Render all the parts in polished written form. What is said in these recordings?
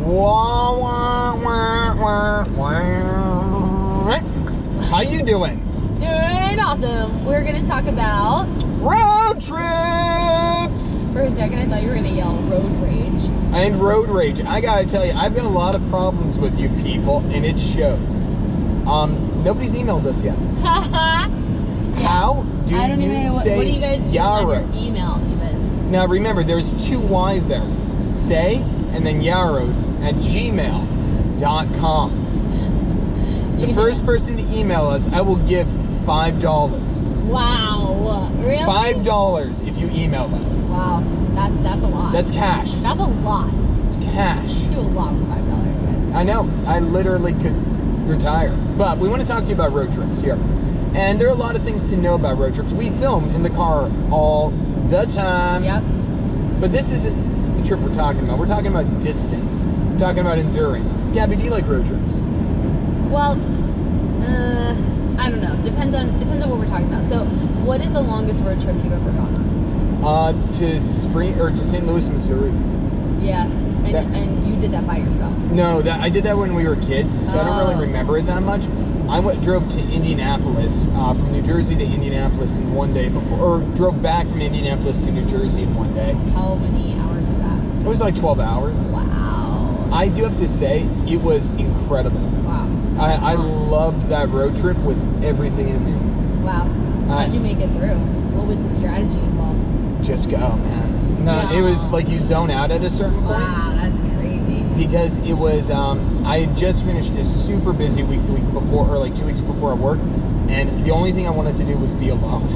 Wah, wah, wah, wah, wah. How you doing? Doing awesome. We're going to talk about road trips. For a second, I thought you were going to yell road rage. And road rage. I gotta tell you, I've got a lot of problems with you people, and it shows. Nobody's emailed us yet. How do I don't you even know say what do you guys do on your Yaros? email even? Now remember, there's 2 Y's there. Say and then yaros@gmail.com. The first person to email us, I will give $5. Wow. Really? $5 if you email us. Wow. That's a lot. That's cash. That's a lot. It's cash. You do a lot with $5, guys. I know. I literally could retire. But we want to talk to you about road trips here. And there are a lot of things to know about road trips. We film in the car all the time. Yep. But this isn't the trip we're talking about. We're talking about distance. We're talking about endurance. Gabby, do you like road trips? Well, I don't know. Depends on what we're talking about. So, what is the longest road trip you've ever gone on? To St. Louis, Missouri. Yeah. And you did that by yourself? No, I did that when we were kids, so I don't really remember it that much. I drove to Indianapolis, from New Jersey to Indianapolis in one day before, or drove back from Indianapolis to New Jersey in one day. How many hours was that? It was like 12 hours. Wow. I do have to say, it was incredible. Wow. I loved that road trip with everything in me. Wow. How'd you make it through? What was the strategy involved? Just go, man. No, Yeah. it was like you zone out at a certain point. Wow, that's crazy. Because it was, I had just finished a super busy week the week before, or like 2 weeks before at work, and the only thing I wanted to do was be alone.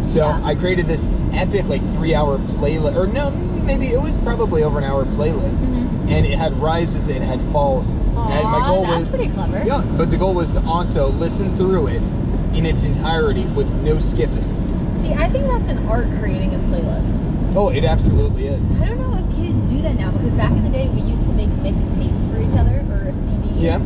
So Yeah. I created this epic like 3-hour playlist, or no, maybe it was probably over an hour playlist, and it had rises, it had falls, and my goal that's was pretty clever. Yeah, but the goal was to also listen through it in its entirety with no skipping. See, I think that's an art, creating a playlist. Oh, it absolutely is. I don't know if kids do that now, because back in the day we used to make mixtapes for each other, or a CD. Yeah.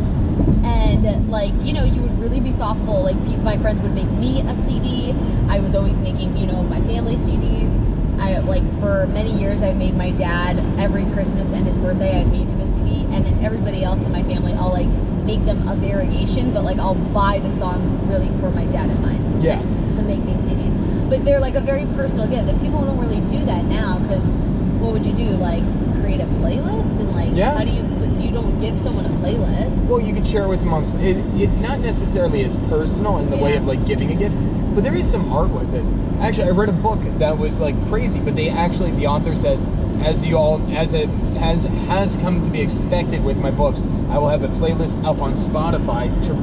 And like, you know, you would really be thoughtful. Like my friends would make me a CD. I was always making, you know, my family CDs. I like for many years I made my dad every Christmas and his birthday. I made him a CD, and then everybody else in my family, I'll like make them a variation, but like I'll buy the song really for my dad in mind. Yeah. And make these CDs. But they're like a very personal gift, and people don't really do that now, because what would you do? Like create a playlist? And like, how do you don't give someone a playlist? Well, you could share it with them on, it's not necessarily as personal in the way of like giving a gift, but there is some art with it. Actually, I read a book that was like crazy, but the author says, as it has come to be expected with my books, I will have a playlist up on Spotify to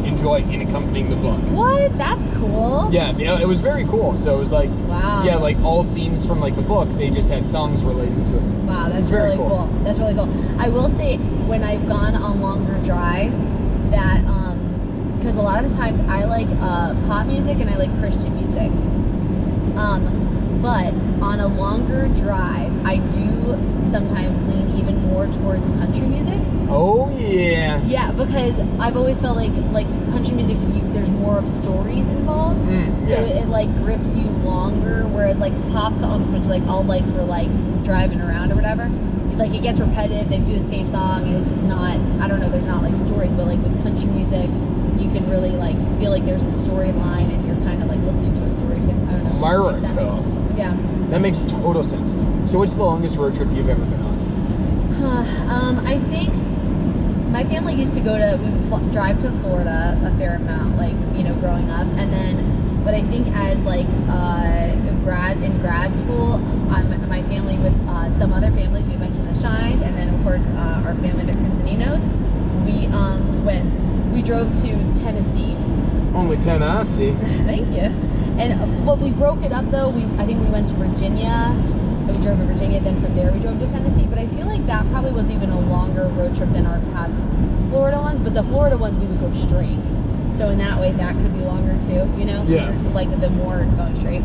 enjoy in accompanying the book. What? That's cool. Yeah, it was very cool. So it was like, wow. Yeah, like all themes from like the book, they just had songs related to it. Wow, that's really cool. That's really cool. I will say, when I've gone on longer drives, that because a lot of the times I like pop music and I like Christian music. But on a longer drive, I do sometimes lean even more towards country music. Oh yeah. Yeah, because I've always felt like country music, there's more of stories involved, so it like grips you longer. Whereas like pop songs, which like I'll like for like driving around or whatever, like it gets repetitive. They do the same song, and it's just not. I don't know. There's not like stories, but like with country music, you can really like feel like there's a storyline, and you're kind of like listening to a story too. I don't know. America. Yeah. That makes total sense. So what's the longest road trip you've ever been on? I think my family used to go to, we would drive to Florida a fair amount, like, you know, growing up. And then, but I think as like in grad school, my family with some other families, we mentioned the Shines, and then of course our family, the Cristaninos, we drove to Tennessee. Only Tennessee. Thank you. And but we broke it up though. I think we went to Virginia. We drove to Virginia, then from there we drove to Tennessee. But I feel like that probably was even a longer road trip than our past Florida ones. But the Florida ones we would go straight. So in that way, that could be longer too. You know? Yeah. Like the more going straight.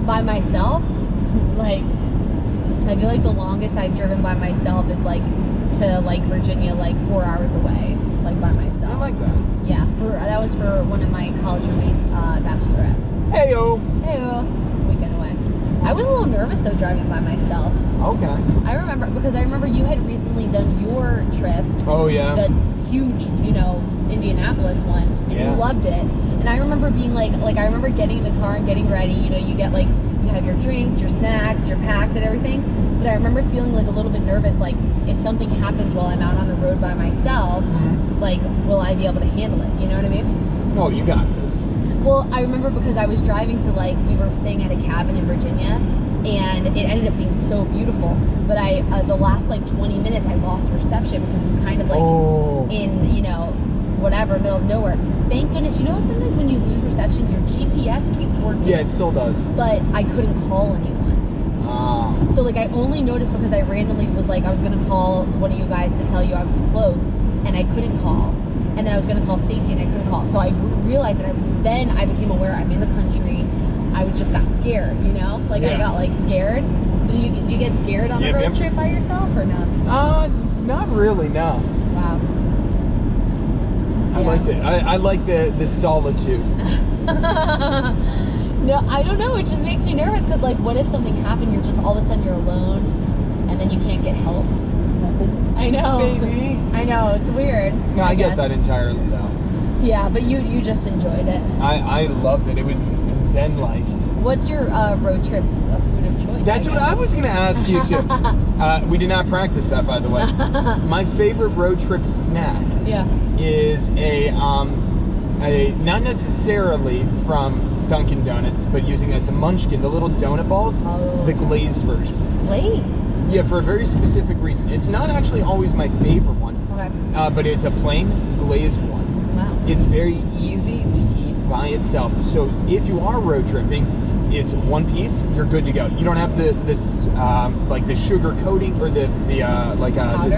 By myself, like I feel like the longest I've driven by myself is like to like Virginia, like 4 hours away, like by myself. I like that. Yeah, that was for one of my college roommates' bachelorette. Heyo. Weekend away. I was a little nervous though driving by myself. Okay. I remember remember, because I remember you had recently done your trip, Oh yeah. the huge, Indianapolis one, and Yeah. you loved it. And I remember being like I remember getting in the car and getting ready. You get like, you have your drinks, your snacks, you're packed and everything. But I remember feeling like a little bit nervous, like if something happens while I'm out on the road by myself, like will I be able to handle it? You know what I mean? Oh, you got this. Well, I remember because I was driving to we were staying at a cabin in Virginia, and it ended up being so beautiful. But the last 20 minutes I lost reception because it was kind of in, whatever, middle of nowhere. Thank goodness, sometimes when you lose reception, your GPS keeps working. Yeah, it still does. But I couldn't call anyone. So I only noticed because I randomly was I was going to call one of you guys to tell you I was close, and I couldn't call. And then I was going to call Stacy and I couldn't call. So I realized that then I became aware I'm in the country. I just got scared, I got scared. Do you get scared on a road trip by yourself or no? Not really, no. Wow. I liked it. I like the solitude. No, I don't know. It just makes me nervous because what if something happened? You're just all of a sudden you're alone, and then you can't get help. I know. Baby. I know, it's weird. No, I get that entirely though. Yeah, but you just enjoyed it. I loved it. It was zen-like. What's your road trip food of choice? That's what I was going to ask you too. We did not practice that, by the way. My favorite road trip snack is a not necessarily from Dunkin' Donuts, but using the Munchkin, the little donut balls, the glazed version. Glazed? Yeah, for a very specific reason. It's not actually always my favorite one, but it's a plain glazed one. Wow. It's very easy to eat by itself. So if you are road tripping, it's one piece, you're good to go. You don't have the sugar coating or the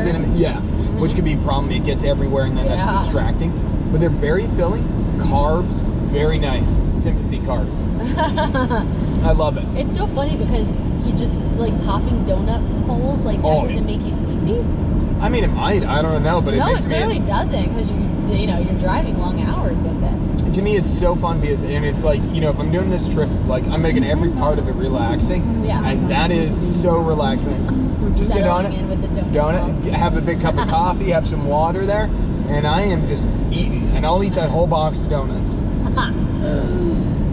cinnamon, which could be a problem. It gets everywhere and then that's distracting. But they're very filling, carbs, very nice, sympathy carbs. I love it. It's so funny because you just popping donut holes does it make you sleepy? I mean, it might. I don't know, but it makes me. No, it clearly doesn't because you're driving long hours with it. To me, it's so fun because, and it's if I'm doing this trip, I'm making every part of it relaxing. Yeah. And that is so relaxing. Just get on it. In with the donut. Have a big cup of coffee, have some water there, and I am just eating. And I'll eat that whole box of donuts.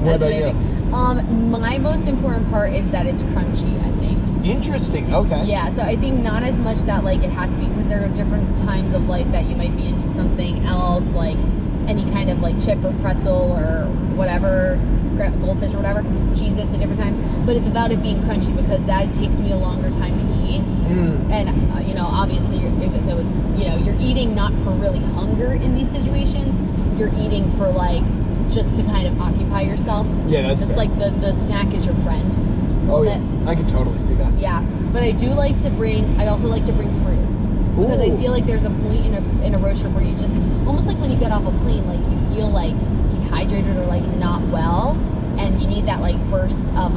What about you? My most important part is that it's crunchy, I think. Interesting. Okay. Yeah, so I think not as much that it has to be, because there are different times of life that you might be into something else, any kind of chip or pretzel or whatever, goldfish or whatever, Cheez-Its at different times. But it's about it being crunchy because that takes me a longer time to eat. And obviously, even though it's you're eating not for really hunger in these situations, you're eating for just to kind of occupy yourself. Yeah, that's it's fair. the snack is your friend. Oh yeah, I can totally see that. Yeah, but I also like to bring fruit. Because I feel there's a point in a road trip where you just, almost when you get off a plane, you feel dehydrated or not well, and you need that burst of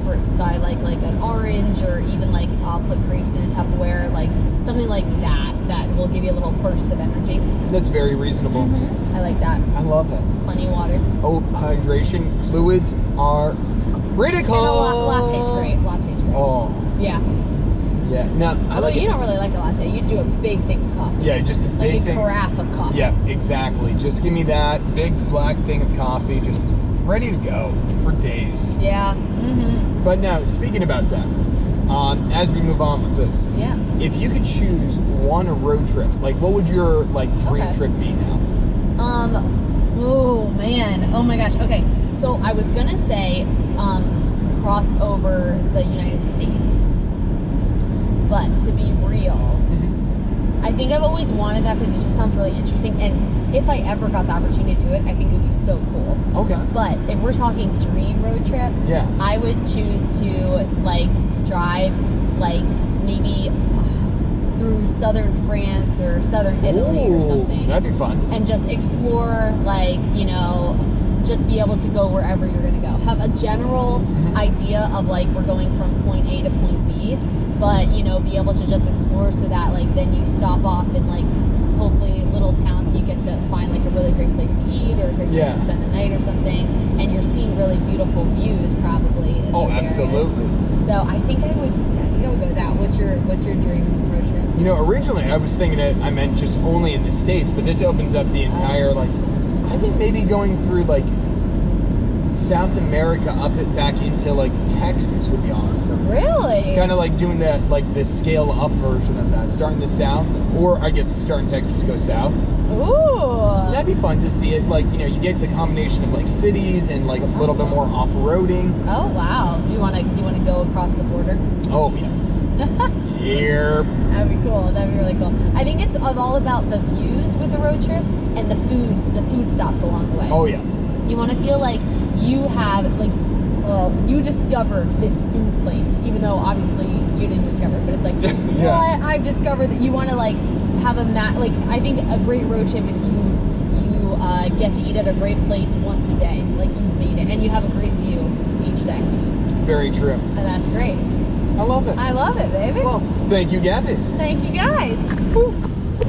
fruit. So I like an orange, or even I'll put grapes in a Tupperware, something like that will give you a little burst of energy. That's very reasonable. I like that. I love it. Plenty of water. Oh, hydration. Fluids are critical. And latte's great. Oh. Yeah. Yeah. Now, Although you don't really like a latte. You do a big thing of coffee. Yeah, just a big thing. Like a carafe of coffee. Yeah, exactly. Just give me that big black thing of coffee, just ready to go for days. Yeah. But now, speaking about that, as we move on with this, if you could choose one road trip, what would your dream trip be now? Oh man, oh my gosh. Okay, so I was gonna say cross over the United States, but to be real, I think I've always wanted that because it just sounds really interesting, and if I ever got the opportunity to do it, I think it would be so cool. Okay. But if we're talking dream road trip, I would choose to drive maybe through southern France or southern Italy or something. That'd be fun. And just explore, just be able to go wherever you're going to go. Have a general idea of we're going from point A to point B, but be able to just explore so that then you stop off in hopefully little towns, you get to find a really great place to eat or a great place to spend the night or something, and you're seeing really beautiful views probably in those absolutely. areas. So I think I would go with that. What's your your dream road trip? You know, originally I was thinking I meant just only in the States, but this opens up the entire, like, I think maybe going through, like, South America back into, like, Texas would be awesome. Really? Kind of like doing the scale up version of that. Start in the South, or I guess start in Texas, go south. Ooh. That'd be fun to see it. Like, you know, you get the combination of, like, cities and, like, a little bit more off-roading. Oh, wow. You wanna go across the border? Oh, yeah. Here. That'd be cool. That'd be really cool. I think it's all about the views with the road trip and the food stops along the way. Oh, yeah. You want to feel like you have, like, well, you discovered this food place, even though obviously you didn't discover it, but it's like, Yeah. what? I've discovered that. You want to, like, have like, I think a great road trip if you get to eat at a great place once a day, like you've made it, and you have a great view each day. Very true. And that's great. I love it. I love it, baby. Well, thank you, Gabby. Thank you, guys. Woo.